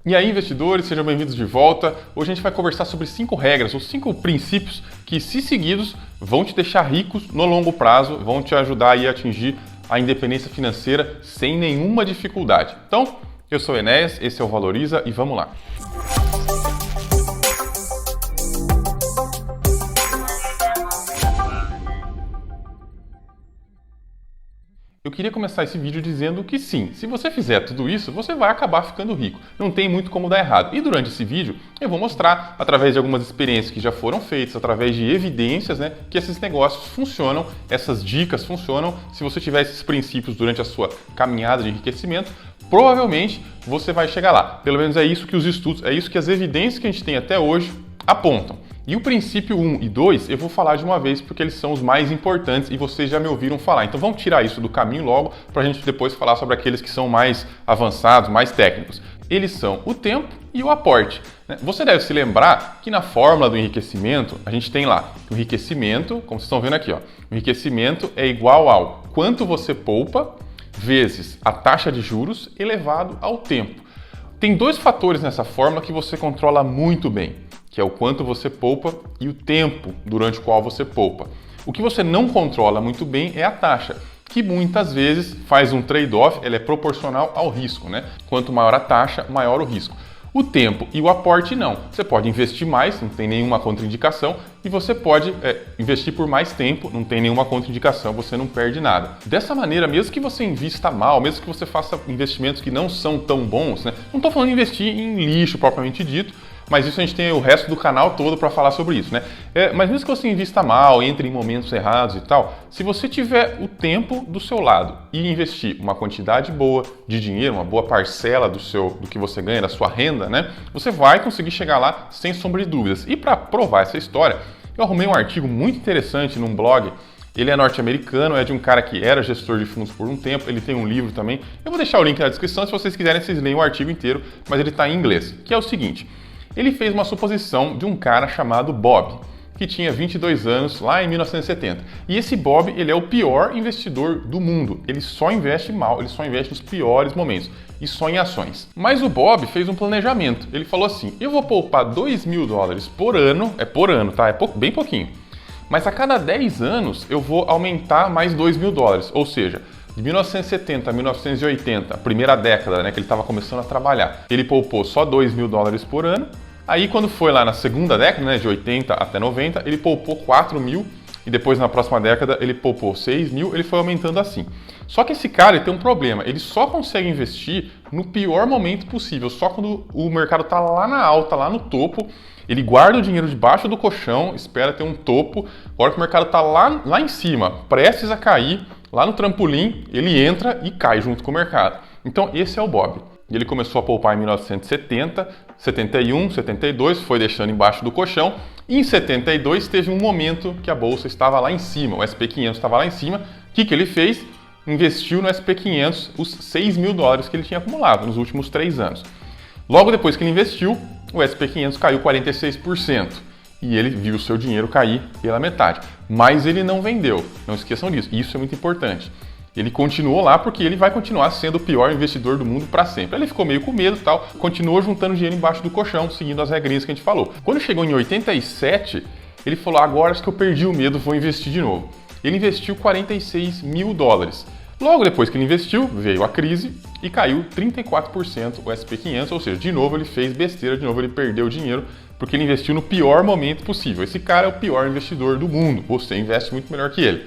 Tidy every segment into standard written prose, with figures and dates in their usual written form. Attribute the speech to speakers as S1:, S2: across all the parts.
S1: E aí, investidores, sejam bem-vindos de volta. Hoje a gente vai conversar sobre 5 regras, ou 5 princípios que, se seguidos, vão te deixar ricos no longo prazo, vão te ajudar aí a atingir a independência financeira sem nenhuma dificuldade. Então, eu sou o Enéas, esse é o Valoriza e vamos lá. Eu queria começar esse vídeo dizendo que sim, se você fizer tudo isso, você vai acabar ficando rico. Não tem muito como dar errado. E durante esse vídeo eu vou mostrar, através de algumas experiências que já foram feitas, através de evidências, que esses negócios funcionam, essas dicas funcionam. Se você tiver esses princípios durante a sua caminhada de enriquecimento, provavelmente você vai chegar lá. Pelo menos é isso que os estudos, é isso que as evidências que a gente tem até hoje apontam. E o princípio 1 e 2 eu vou falar de uma vez porque eles são os mais importantes e vocês já me ouviram falar. Então vamos tirar isso do caminho logo para a gente depois falar sobre aqueles que são mais avançados, mais técnicos. Eles são o tempo e o aporte. Você deve se lembrar que na fórmula do enriquecimento a gente tem lá o enriquecimento, como vocês estão vendo aqui, ó, o enriquecimento é igual ao quanto você poupa vezes a taxa de juros elevado ao tempo. Tem dois fatores nessa fórmula que você controla muito bem, que é o quanto você poupa e o tempo durante o qual você poupa. O que você não controla muito bem é a taxa, que muitas vezes faz um trade-off, ela é proporcional ao risco, Quanto maior a taxa, maior o risco. O tempo e o aporte não. Você pode investir mais, não tem nenhuma contraindicação, e você pode investir por mais tempo, não tem nenhuma contraindicação, você não perde nada. Dessa maneira, mesmo que você invista mal, mesmo que você faça investimentos que não são tão bons, não estou falando de investir em lixo propriamente dito, mas isso a gente tem o resto do canal todo para falar sobre isso, mas mesmo que você invista mal, entre em momentos errados e tal, se você tiver o tempo do seu lado e investir uma quantidade boa de dinheiro, uma boa parcela do que você ganha, da sua renda, você vai conseguir chegar lá sem sombra de dúvidas. E para provar essa história, eu arrumei um artigo muito interessante num blog. Ele é norte-americano, é de um cara que era gestor de fundos por um tempo, ele tem um livro também. Eu vou deixar o link na descrição, se vocês quiserem, vocês leem o artigo inteiro, mas ele está em inglês, que é o seguinte. Ele fez uma suposição de um cara chamado Bob, que tinha 22 anos lá em 1970. E esse Bob, ele é o pior investidor do mundo. Ele só investe mal, ele só investe nos piores momentos e só em ações. Mas o Bob fez um planejamento. Ele falou assim, eu vou poupar $2.000 por ano, é por ano, tá? É bem pouquinho. Mas a cada 10 anos eu vou aumentar mais $2.000, ou seja, de 1970 a 1980, a primeira década, que ele estava começando a trabalhar, ele poupou só $2.000 por ano. Aí quando foi lá na segunda década, de 80 até 90, ele poupou 4.000 e depois na próxima década ele poupou 6.000, ele foi aumentando assim. Só que esse cara ele tem um problema, ele só consegue investir no pior momento possível, só quando o mercado está lá na alta, lá no topo, ele guarda o dinheiro debaixo do colchão, espera ter um topo, a hora que o mercado está lá em cima, prestes a cair, lá no trampolim, ele entra e cai junto com o mercado. Então esse é o Bob. Ele começou a poupar em 1970, 71, 72, foi deixando embaixo do colchão. E em 72 teve um momento que a bolsa estava lá em cima, o SP500 estava lá em cima. O que ele fez? Investiu no SP500 os $6.000 que ele tinha acumulado nos últimos 3 anos. Logo depois que ele investiu, o SP500 caiu 46%. E ele viu o seu dinheiro cair pela metade. Mas ele não vendeu, não esqueçam disso, isso é muito importante. Ele continuou lá porque ele vai continuar sendo o pior investidor do mundo para sempre. Ele ficou meio com medo e tal, continuou juntando dinheiro embaixo do colchão, seguindo as regrinhas que a gente falou. Quando chegou em 87, ele falou, agora acho que eu perdi o medo, vou investir de novo. Ele investiu $46.000. Logo depois que ele investiu, veio a crise e caiu 34% o SP500, ou seja, de novo ele fez besteira, de novo ele perdeu dinheiro, porque ele investiu no pior momento possível. Esse cara é o pior investidor do mundo, você investe muito melhor que ele.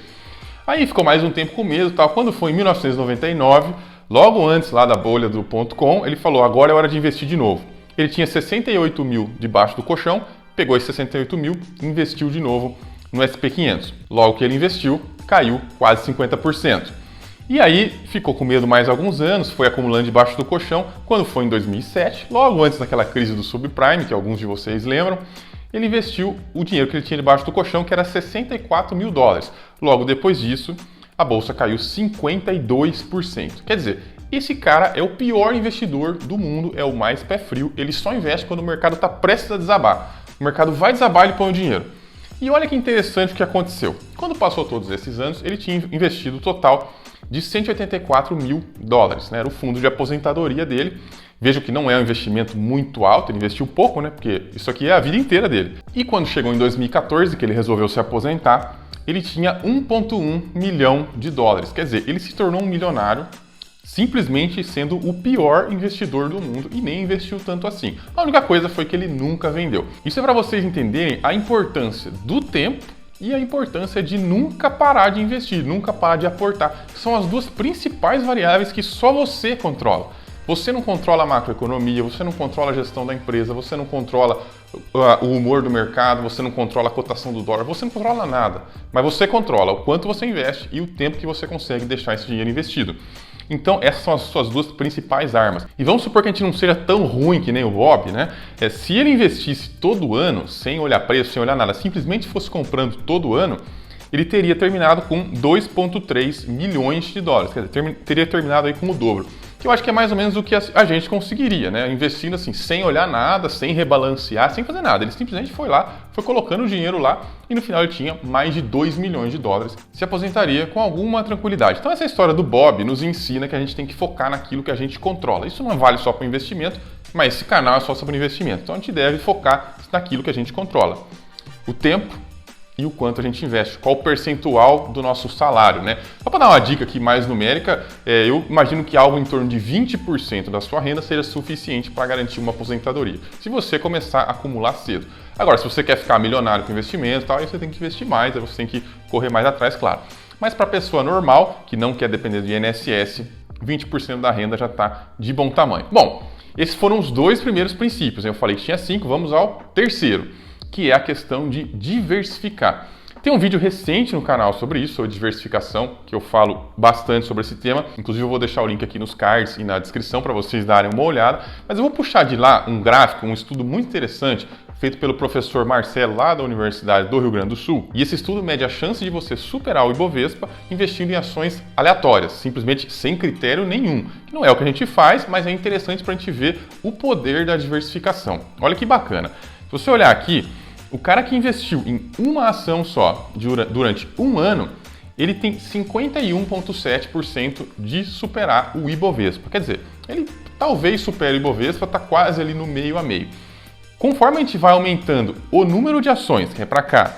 S1: Aí ficou mais um tempo com medo e tal. Quando foi em 1999, logo antes lá da bolha do .com, ele falou, agora é hora de investir de novo. Ele tinha 68.000 debaixo do colchão, pegou esses 68.000 e investiu de novo no SP500. Logo que ele investiu, caiu quase 50%. E aí ficou com medo mais alguns anos, foi acumulando debaixo do colchão. Quando foi em 2007, logo antes daquela crise do subprime, que alguns de vocês lembram, ele investiu o dinheiro que ele tinha debaixo do colchão, que era $64.000. Logo depois disso, a bolsa caiu 52%. Quer dizer, esse cara é o pior investidor do mundo, é o mais pé frio, ele só investe quando o mercado está prestes a desabar. O mercado vai desabar, ele põe o dinheiro. E olha que interessante o que aconteceu. Quando passou todos esses anos, ele tinha investido o total de $184.000, Era o fundo de aposentadoria dele. Veja que não é um investimento muito alto, ele investiu pouco, né? Porque isso aqui é a vida inteira dele. E quando chegou em 2014, que ele resolveu se aposentar, ele tinha 1,1 milhão de dólares. Quer dizer, ele se tornou um milionário simplesmente sendo o pior investidor do mundo e nem investiu tanto assim. A única coisa foi que ele nunca vendeu. Isso é para vocês entenderem a importância do tempo e a importância de nunca parar de investir, nunca parar de aportar. São as duas principais variáveis que só você controla. Você não controla a macroeconomia, você não controla a gestão da empresa, você não controla o humor do mercado, você não controla a cotação do dólar, você não controla nada. Mas você controla o quanto você investe e o tempo que você consegue deixar esse dinheiro investido. Então essas são as suas duas principais armas. E vamos supor que a gente não seja tão ruim que nem o Bob, né? Se ele investisse todo ano, sem olhar preço, sem olhar nada, simplesmente fosse comprando todo ano, ele teria terminado com 2,3 milhões de dólares. Quer dizer, teria terminado aí com o dobro. Que eu acho que é mais ou menos o que a gente conseguiria, né? Investindo assim, sem olhar nada, sem rebalancear, sem fazer nada. Ele simplesmente foi lá, foi colocando o dinheiro lá e no final ele tinha mais de 2 milhões de dólares. Se aposentaria com alguma tranquilidade. Então essa história do Bob nos ensina que a gente tem que focar naquilo que a gente controla. Isso não vale só para o investimento, mas esse canal é só sobre investimento. Então a gente deve focar naquilo que a gente controla. O tempo e o quanto a gente investe, qual o percentual do nosso salário, né? Só para dar uma dica aqui mais numérica, eu imagino que algo em torno de 20% da sua renda seja suficiente para garantir uma aposentadoria, se você começar a acumular cedo. Agora, se você quer ficar milionário com investimento e tal, aí você tem que investir mais, aí você tem que correr mais atrás, claro. Mas para a pessoa normal, que não quer depender do INSS, 20% da renda já está de bom tamanho. Bom, esses foram os dois primeiros princípios. Eu falei que tinha 5, vamos ao terceiro, que é a questão de diversificar. Tem um vídeo recente no canal sobre isso, sobre diversificação, que eu falo bastante sobre esse tema. Inclusive eu vou deixar o link aqui nos cards e na descrição para vocês darem uma olhada. Mas eu vou puxar de lá um gráfico, um estudo muito interessante, feito pelo professor Marcelo, lá da Universidade do Rio Grande do Sul. E esse estudo mede a chance de você superar o Ibovespa investindo em ações aleatórias, simplesmente sem critério nenhum. Que não é o que a gente faz, mas é interessante para a gente ver o poder da diversificação. Olha que bacana. Se você olhar aqui, o cara que investiu em uma ação só durante um ano, ele tem 51,7% de superar o Ibovespa. Quer dizer, ele talvez supere o Ibovespa, está quase ali no meio a meio. Conforme a gente vai aumentando o número de ações, que é para cá,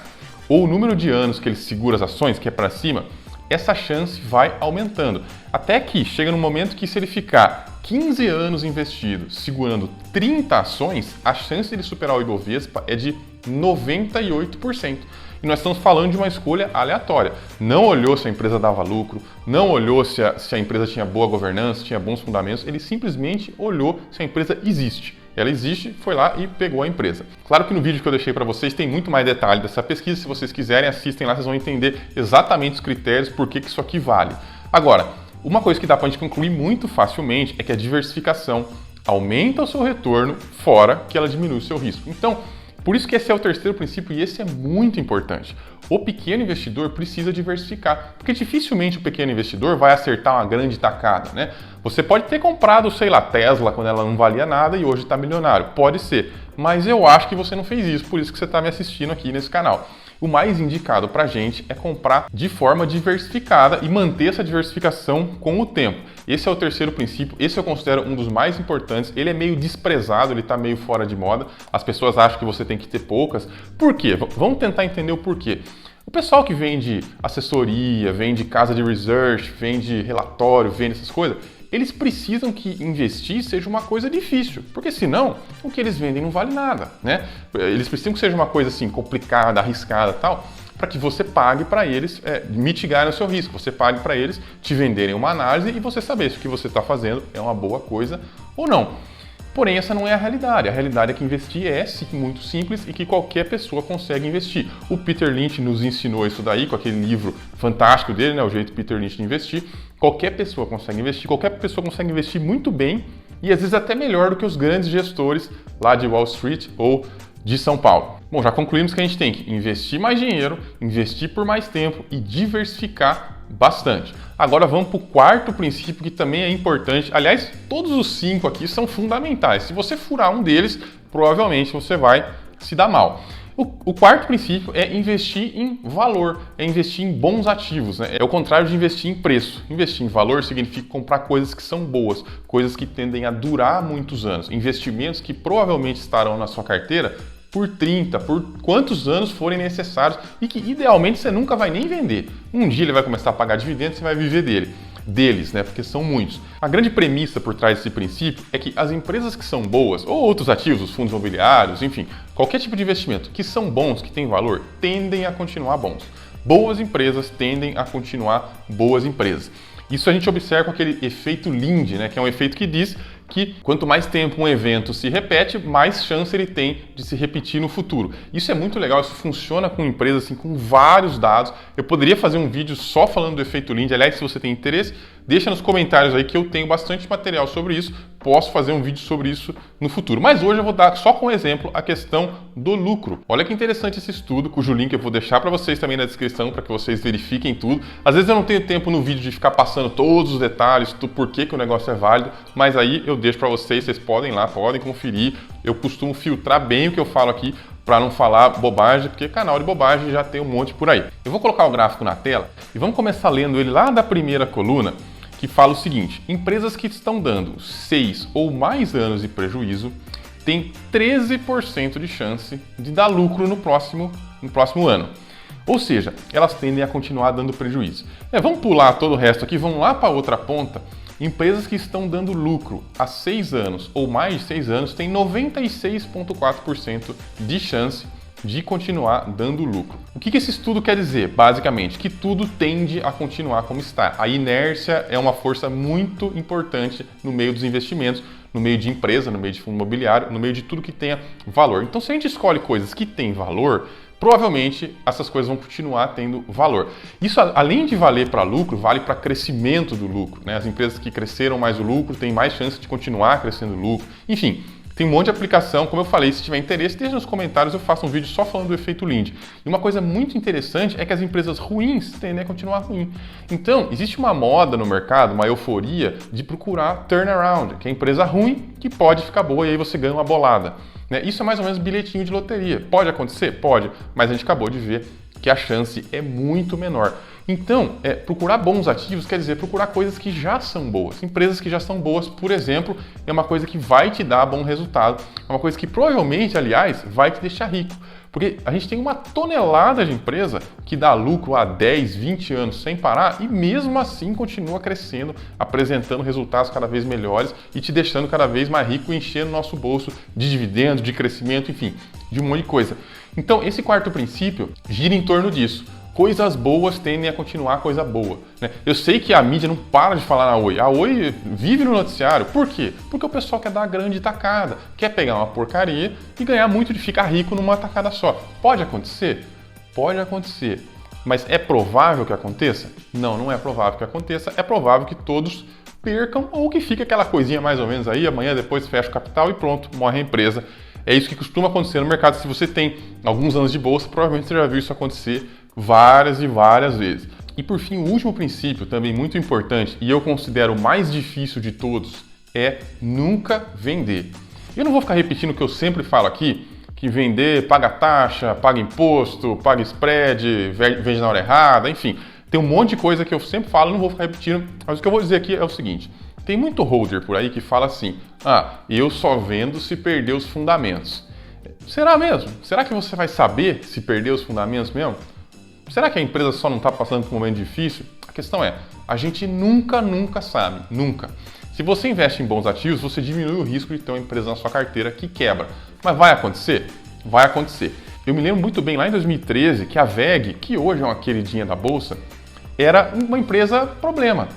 S1: ou o número de anos que ele segura as ações, que é para cima, essa chance vai aumentando. Até que chega no momento que se ele ficar 15 anos investido, segurando 30 ações, a chance de ele superar o Ibovespa é de 98%. E nós estamos falando de uma escolha aleatória. Não olhou se a empresa dava lucro, não olhou se a empresa tinha boa governança, tinha bons fundamentos, ele simplesmente olhou se a empresa existe. Ela existe, foi lá e pegou a empresa. Claro que no vídeo que eu deixei para vocês tem muito mais detalhe dessa pesquisa. Se vocês quiserem, assistem lá, vocês vão entender exatamente os critérios, por que isso aqui vale. Agora, uma coisa que dá para a gente concluir muito facilmente é que a diversificação aumenta o seu retorno, fora que ela diminui o seu risco. Então, por isso que esse é o terceiro princípio e esse é muito importante. O pequeno investidor precisa diversificar, porque dificilmente o pequeno investidor vai acertar uma grande tacada, né? Você pode ter comprado, sei lá, Tesla quando ela não valia nada e hoje está milionário. Pode ser, mas eu acho que você não fez isso, por isso que você está me assistindo aqui nesse canal. O mais indicado para a gente é comprar de forma diversificada e manter essa diversificação com o tempo. Esse é o terceiro princípio, esse eu considero um dos mais importantes. Ele é meio desprezado, ele está meio fora de moda. As pessoas acham que você tem que ter poucas. Por quê? Vamos tentar entender o porquê. O pessoal que vende assessoria, vende casa de research, vende relatório, vende essas coisas, eles precisam que investir seja uma coisa difícil, porque senão o que eles vendem não vale nada, né? Eles precisam que seja uma coisa assim complicada, arriscada e tal, para que você pague para eles mitigarem o seu risco, você pague para eles te venderem uma análise e você saber se o que você está fazendo é uma boa coisa ou não. Porém, essa não é a realidade. A realidade é que investir é sim, muito simples e que qualquer pessoa consegue investir. O Peter Lynch nos ensinou isso daí com aquele livro fantástico dele, né? O jeito Peter Lynch de investir. Qualquer pessoa consegue investir muito bem e às vezes até melhor do que os grandes gestores lá de Wall Street ou de São Paulo. Bom, já concluímos que a gente tem que investir mais dinheiro, investir por mais tempo e diversificar bastante. Agora vamos para o quarto princípio que também é importante. Aliás, todos os 5 aqui são fundamentais. Se você furar um deles, provavelmente você vai se dar mal. O quarto princípio é investir em valor, é investir em bons ativos, né? É o contrário de investir em preço. Investir em valor significa comprar coisas que são boas, coisas que tendem a durar muitos anos, investimentos que provavelmente estarão na sua carteira por 30, por quantos anos forem necessários e que idealmente você nunca vai nem vender. Um dia ele vai começar a pagar dividendos e você vai viver deles, né? Porque são muitos. A grande premissa por trás desse princípio é que as empresas que são boas, ou outros ativos, os fundos imobiliários, enfim, qualquer tipo de investimento que são bons, que tem valor, tendem a continuar bons. Boas empresas tendem a continuar boas empresas. Isso a gente observa com aquele efeito Linde, né? Que é um efeito que diz que quanto mais tempo um evento se repete, mais chance ele tem de se repetir no futuro. Isso é muito legal, isso funciona com empresas assim, com vários dados. Eu poderia fazer um vídeo só falando do efeito Linde. Aliás, se você tem interesse, deixa nos comentários aí que eu tenho bastante material sobre isso. Posso fazer um vídeo sobre isso no futuro. Mas hoje eu vou dar só como exemplo a questão do lucro. Olha que interessante esse estudo, cujo link eu vou deixar para vocês também na descrição para que vocês verifiquem tudo. Às vezes eu não tenho tempo no vídeo de ficar passando todos os detalhes do porquê que o negócio é válido, mas aí eu deixo para vocês podem ir lá, podem conferir. Eu costumo filtrar bem o que eu falo aqui para não falar bobagem, porque canal de bobagem já tem um monte por aí. Eu vou colocar o gráfico na tela e vamos começar lendo ele lá da primeira coluna, que fala o seguinte: empresas que estão dando 6 ou mais anos de prejuízo têm 13% de chance de dar lucro no próximo ano. Ou seja, elas tendem a continuar dando prejuízo. Vamos pular todo o resto aqui, vamos lá para a outra ponta. Empresas que estão dando lucro há 6 anos ou mais de 6 anos têm 96,4% de chance de continuar dando lucro. O que esse estudo quer dizer? Basicamente, que tudo tende a continuar como está. A inércia é uma força muito importante no meio dos investimentos, no meio de empresa, no meio de fundo imobiliário, no meio de tudo que tenha valor. Então, se a gente escolhe coisas que têm valor, provavelmente essas coisas vão continuar tendo valor. Isso, além de valer para lucro, vale para crescimento do lucro, né? As empresas que cresceram mais o lucro têm mais chance de continuar crescendo o lucro. Enfim, tem um monte de aplicação. Como eu falei, se tiver interesse, deixa nos comentários, eu faço um vídeo só falando do efeito Linde. E uma coisa muito interessante é que as empresas ruins tendem a continuar ruim. Então, existe uma moda no mercado, uma euforia de procurar turnaround, que é empresa ruim que pode ficar boa e aí você ganha uma bolada. Isso é mais ou menos bilhetinho de loteria. Pode acontecer? Pode, mas a gente acabou de ver que a chance é muito menor. Então, procurar bons ativos quer dizer procurar coisas que já são boas. Empresas que já são boas, por exemplo, é uma coisa que vai te dar bom resultado. É uma coisa que provavelmente, aliás, vai te deixar rico. Porque a gente tem uma tonelada de empresa que dá lucro há 10, 20 anos sem parar e mesmo assim continua crescendo, apresentando resultados cada vez melhores e te deixando cada vez mais rico e enchendo o nosso bolso de dividendos, de crescimento, enfim, de um monte de coisa. Então, esse quarto princípio gira em torno disso. Coisas boas tendem a continuar coisa boa, né? Eu sei que a mídia não para de falar na Oi. A Oi vive no noticiário. Por quê? Porque o pessoal quer dar a grande tacada, quer pegar uma porcaria e ganhar muito de ficar rico numa tacada só. Pode acontecer? Pode acontecer. Mas é provável que aconteça? Não, não é provável que aconteça. É provável que todos percam ou que fique aquela coisinha mais ou menos aí, amanhã depois fecha o capital e pronto, morre a empresa. É isso que costuma acontecer no mercado. Se você tem alguns anos de bolsa, provavelmente você já viu isso acontecer várias e várias vezes. E por fim, o último princípio, também muito importante, e eu considero o mais difícil de todos, é nunca vender. Eu não vou ficar repetindo o que eu sempre falo aqui, que vender paga taxa, paga imposto, paga spread, vende na hora errada, enfim. Tem um monte de coisa que eu sempre falo, não vou ficar repetindo, mas o que eu vou dizer aqui é o seguinte. Tem muito holder por aí que fala assim, eu só vendo se perder os fundamentos. Será mesmo? Será que você vai saber se perder os fundamentos mesmo? Será que a empresa só não está passando por um momento difícil? A questão é, a gente nunca sabe, nunca. Se você investe em bons ativos, você diminui o risco de ter uma empresa na sua carteira que quebra. Mas vai acontecer? Vai acontecer. Eu me lembro muito bem, lá em 2013, que a WEG, que hoje é uma queridinha da Bolsa, era uma empresa problema.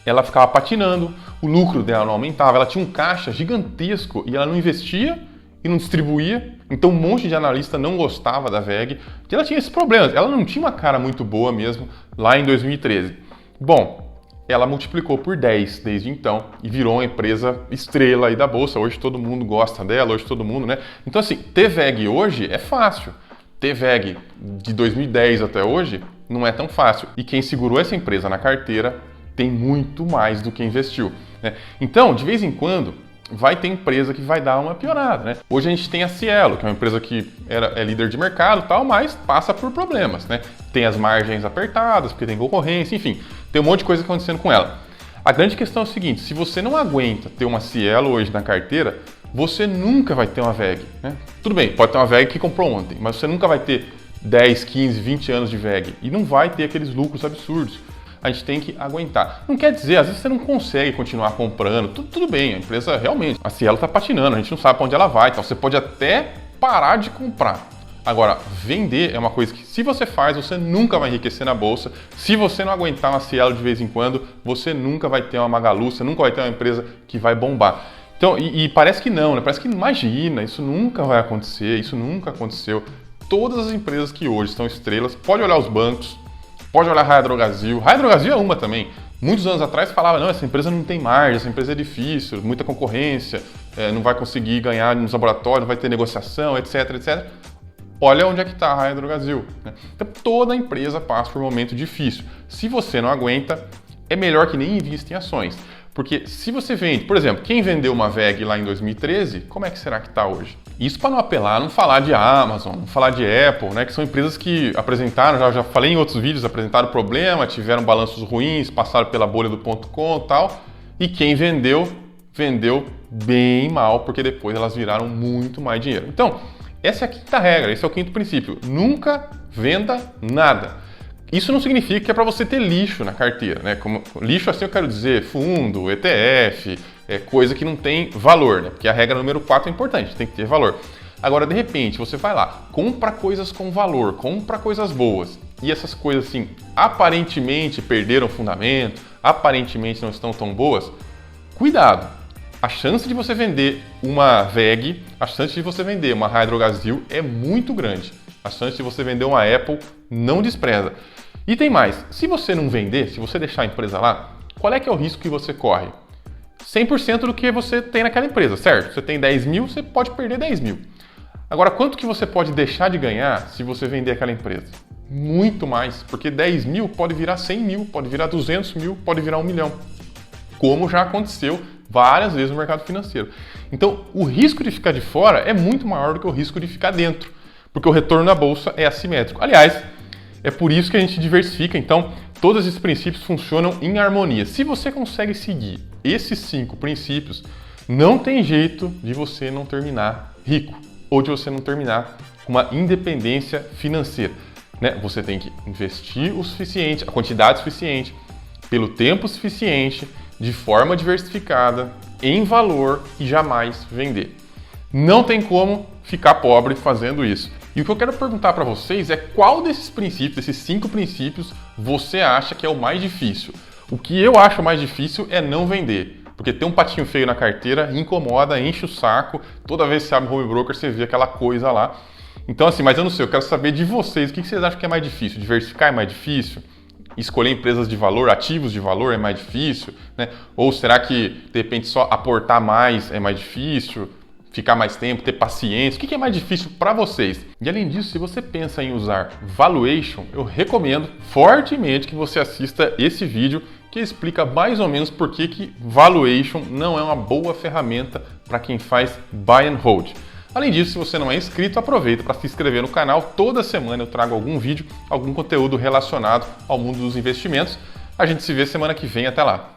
S1: Ela ficava patinando, o lucro dela não aumentava, ela tinha um caixa gigantesco e ela não investia e não distribuía, então um monte de analista não gostava da WEG, porque ela tinha esses problemas, ela não tinha uma cara muito boa mesmo lá em 2013. Bom, ela multiplicou por 10 desde então e virou uma empresa estrela aí da Bolsa, hoje todo mundo gosta dela, hoje todo mundo, né? Então assim, ter WEG hoje é fácil, ter WEG de 2010 até hoje não é tão fácil, e quem segurou essa empresa na carteira tem muito mais do que investiu, né? Então, de vez em quando, vai ter empresa que vai dar uma piorada, né? Hoje a gente tem a Cielo, que é uma empresa que é líder de mercado e tal, mas passa por problemas, né? Tem as margens apertadas, porque tem concorrência, enfim, tem um monte de coisa acontecendo com ela. A grande questão é o seguinte, se você não aguenta ter uma Cielo hoje na carteira, você nunca vai ter uma VEG, né? Tudo bem, pode ter uma VEG que comprou ontem, mas você nunca vai ter 10, 15, 20 anos de VEG e não vai ter aqueles lucros absurdos. A gente tem que aguentar. Não quer dizer, às vezes você não consegue continuar comprando, tudo bem, a empresa realmente, a Cielo está patinando, a gente não sabe para onde ela vai, então você pode até parar de comprar. Agora, vender é uma coisa que se você faz, você nunca vai enriquecer na bolsa. Se você não aguentar uma Cielo de vez em quando, você nunca vai ter uma Magalu, você nunca vai ter uma empresa que vai bombar. Então, e parece que não, né? Parece que imagina, isso nunca vai acontecer, isso nunca aconteceu. Todas as empresas que hoje são estrelas, pode olhar os bancos, pode olhar a Raia Drogasil. Raia Drogasil é uma também. Muitos anos atrás falava, não, essa empresa não tem margem, essa empresa é difícil, muita concorrência, não vai conseguir ganhar nos laboratórios, não vai ter negociação, etc, etc. Olha onde é que está a Raia Drogasil, né? Então toda empresa passa por um momento difícil. Se você não aguenta, é melhor que nem invista em ações. Porque se você vende, por exemplo, quem vendeu uma VEG lá em 2013, como é que será que está hoje? Isso para não apelar, não falar de Amazon, não falar de Apple, né? Que são empresas que apresentaram, já falei em outros vídeos, apresentaram problema, tiveram balanços ruins, passaram pela bolha do .com e tal. E quem vendeu, vendeu bem mal, porque depois elas viraram muito mais dinheiro. Então, essa é a quinta regra, esse é o quinto princípio. Nunca venda nada. Isso não significa que é para você ter lixo na carteira, né? Como, lixo assim eu quero dizer fundo, ETF, coisa que não tem valor, né? Porque a regra número 4 é importante, tem que ter valor. Agora, de repente, você vai lá, compra coisas com valor, compra coisas boas, e essas coisas assim, aparentemente perderam fundamento, aparentemente não estão tão boas, cuidado! A chance de você vender uma VEG, a chance de você vender uma Raia Drogasil é muito grande. A chance de você vender uma Apple não despreza. E tem mais, se você não vender, se você deixar a empresa lá, qual é que é o risco que você corre? 100% do que você tem naquela empresa, certo? Você tem 10 mil, você pode perder 10 mil. Agora, quanto que você pode deixar de ganhar se você vender aquela empresa? Muito mais, porque 10 mil pode virar 100 mil, pode virar 200 mil, pode virar 1 milhão. Como já aconteceu várias vezes no mercado financeiro. Então, o risco de ficar de fora é muito maior do que o risco de ficar dentro, porque o retorno na bolsa é assimétrico. Aliás, é por isso que a gente diversifica, então todos esses princípios funcionam em harmonia. Se você consegue seguir esses 5 princípios, não tem jeito de você não terminar rico ou de você não terminar com uma independência financeira, né? Você tem que investir o suficiente, a quantidade suficiente, pelo tempo suficiente, de forma diversificada, em valor e jamais vender. Não tem como ficar pobre fazendo isso. E o que eu quero perguntar para vocês é qual desses princípios, desses 5 princípios, você acha que é o mais difícil? O que eu acho mais difícil é não vender, porque ter um patinho feio na carteira incomoda, enche o saco, toda vez que você abre o home broker você vê aquela coisa lá. Então assim, mas eu não sei, eu quero saber de vocês, o que vocês acham que é mais difícil? Diversificar é mais difícil? Escolher empresas de valor, ativos de valor é mais difícil, né? Ou será que de repente só aportar mais é mais difícil? Ficar mais tempo, ter paciência, o que é mais difícil para vocês? E além disso, se você pensa em usar valuation, eu recomendo fortemente que você assista esse vídeo que explica mais ou menos por que valuation não é uma boa ferramenta para quem faz buy and hold. Além disso, se você não é inscrito, aproveita para se inscrever no canal. Toda semana eu trago algum vídeo, algum conteúdo relacionado ao mundo dos investimentos. A gente se vê semana que vem, até lá!